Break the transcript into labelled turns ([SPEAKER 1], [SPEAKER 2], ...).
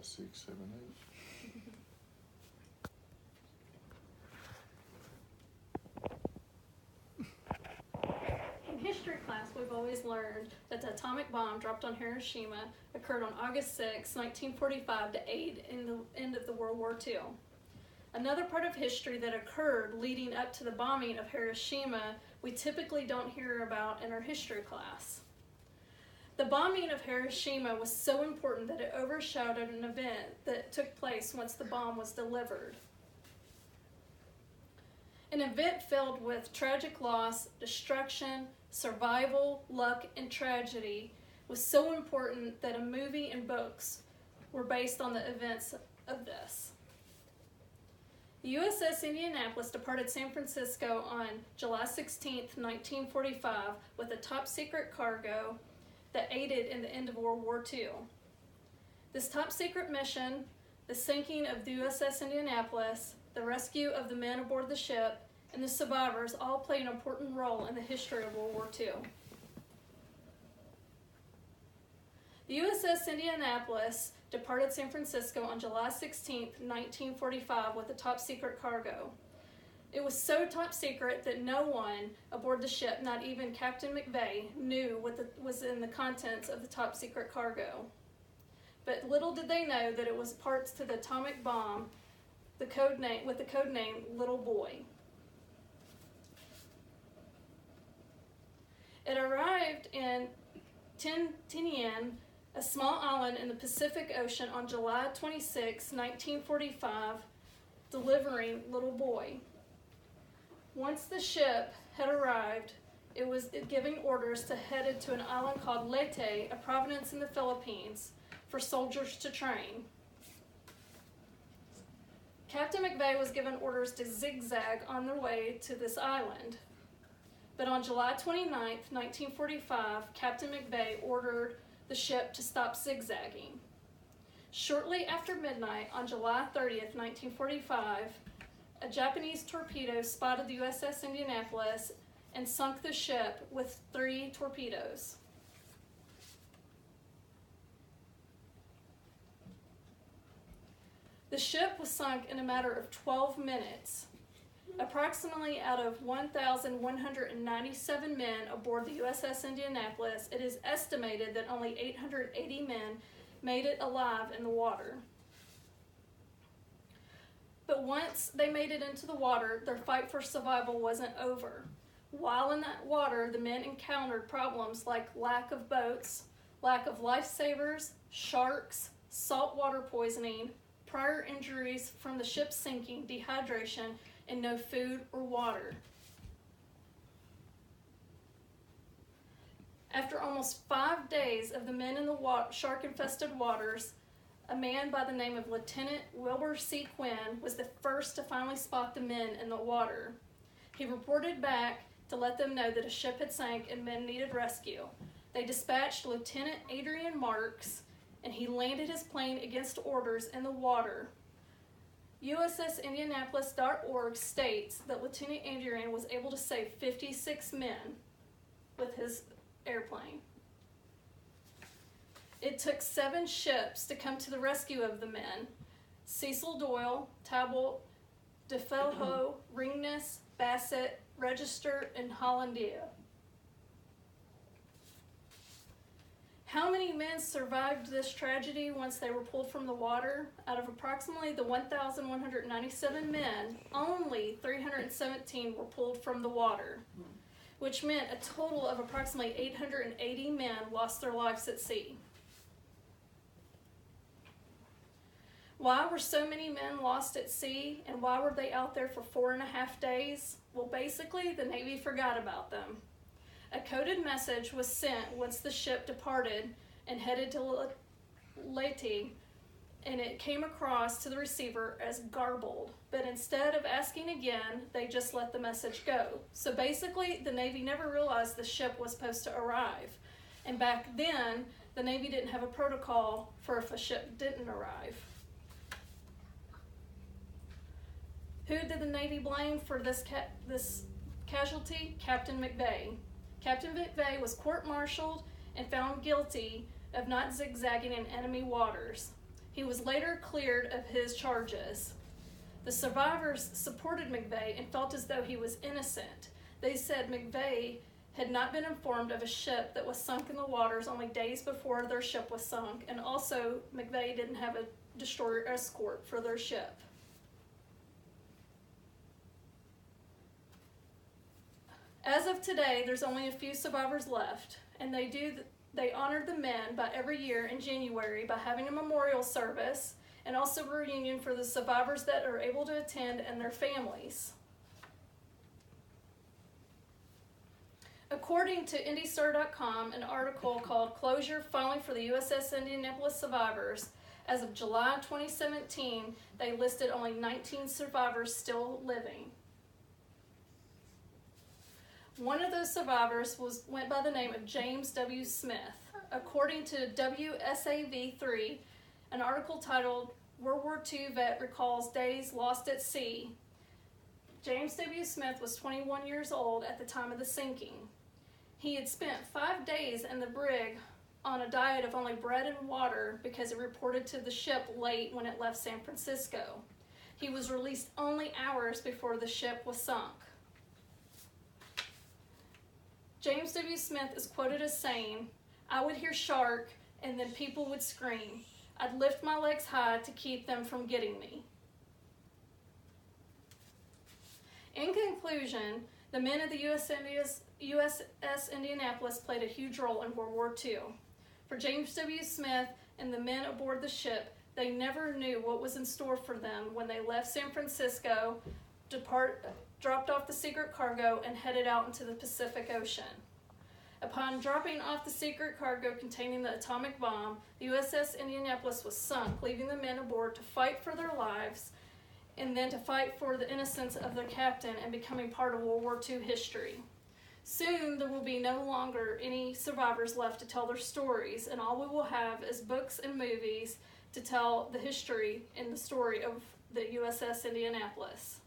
[SPEAKER 1] 6, 7, 8.
[SPEAKER 2] In history class, we've always learned that the atomic bomb dropped on Hiroshima occurred on August 6, 1945 to aid in the end of the World War II. Another part of history that occurred leading up to the bombing of Hiroshima we typically don't hear about in our history class. The bombing of Hiroshima was so important that it overshadowed an event that took place once the bomb was delivered. An event filled with tragic loss, destruction, survival, luck, and tragedy was so important that a movie and books were based on the events of this. The USS Indianapolis departed San Francisco on July 16, 1945 with a top-secret cargo that aided in the end of World War II. This top-secret mission, the sinking of the USS Indianapolis, the rescue of the men aboard the ship, and the survivors all played an important role in the history of World War II. The USS Indianapolis departed San Francisco on July 16, 1945 with a top-secret cargo. It was so top secret that no one aboard the ship, not even Captain McVeigh, knew what was in the contents of the top-secret cargo. But little did they know that it was parts to the atomic bomb, with the code name Little Boy. It arrived in Tinian, a small island in the Pacific Ocean, on July 26, 1945, delivering Little Boy. Once the ship had arrived, it was giving orders to head to an island called Leyte, a province in the Philippines, for soldiers to train. Captain McVeigh was given orders to zigzag on their way to this island. But on July 29, 1945, Captain McVeigh ordered the ship to stop zigzagging. Shortly after midnight on July 30th, 1945, a Japanese torpedo spotted the USS Indianapolis and sunk the ship with 3 torpedoes. The ship was sunk in a matter of 12 minutes. Approximately out of 1,197 men aboard the USS Indianapolis, it is estimated that only 880 men made it alive in the water. But once they made it into the water, their fight for survival wasn't over. While in that water, the men encountered problems like lack of boats, lack of lifesavers, sharks, saltwater poisoning, prior injuries from the ship sinking, dehydration, and no food or water. After almost 5 days of the men in the shark-infested waters, a man by the name of Lieutenant Wilbur C. Quinn was the first to finally spot the men in the water. He reported back to let them know that a ship had sank and men needed rescue. They dispatched Lieutenant Adrian Marks, and he landed his plane against orders in the water. USSIndianapolis.org states that Lieutenant Adrian was able to save 56 men with his airplane. It took 7 ships to come to the rescue of the men: Cecil Doyle, Talbot, DeFelho, Ringnes, Bassett, Register, and Hollandia. How many men survived this tragedy once they were pulled from the water? Out of approximately the 1,197 men, only 317 were pulled from the water, which meant a total of approximately 880 men lost their lives at sea. Why were so many men lost at sea, and why were they out there for 4.5 days? Well, basically, the Navy forgot about them. A coded message was sent once the ship departed and headed to Leyte, and it came across to the receiver as garbled. But instead of asking again, they just let the message go. So basically, the Navy never realized the ship was supposed to arrive. And back then, the Navy didn't have a protocol for if a ship didn't arrive. Who did the Navy blame for this casualty? Captain McVeigh. Captain McVeigh was court-martialed and found guilty of not zigzagging in enemy waters. He was later cleared of his charges. The survivors supported McVeigh and felt as though he was innocent. They said McVeigh had not been informed of a ship that was sunk in the waters only days before their ship was sunk, and also McVeigh didn't have a destroyer escort for their ship. As of today, there's only a few survivors left, and they honored the men by every year in January by having a memorial service and also a reunion for the survivors that are able to attend and their families. According to IndyStar.com, an article called Closure Finally for the USS Indianapolis Survivors, as of July 2017, they listed only 19 survivors still living. One of those survivors went by the name of James W. Smith. According to WSAV3, an article titled World War II Vet Recalls Days Lost at Sea, James W. Smith was 21 years old at the time of the sinking. He had spent 5 days in the brig on a diet of only bread and water because it reported to the ship late when it left San Francisco. He was released only hours before the ship was sunk. James W. Smith is quoted as saying, "I would hear shark and then people would scream. I'd lift my legs high to keep them from getting me." In conclusion, the men of the USS Indianapolis played a huge role in World War II. For James W. Smith and the men aboard the ship, they never knew what was in store for them when they left San Francisco, dropped off the secret cargo, and headed out into the Pacific Ocean. Upon dropping off the secret cargo containing the atomic bomb, the USS Indianapolis was sunk, leaving the men aboard to fight for their lives and then to fight for the innocence of their captain and becoming part of World War II history. Soon there will be no longer any survivors left to tell their stories, and all we will have is books and movies to tell the history and the story of the USS Indianapolis.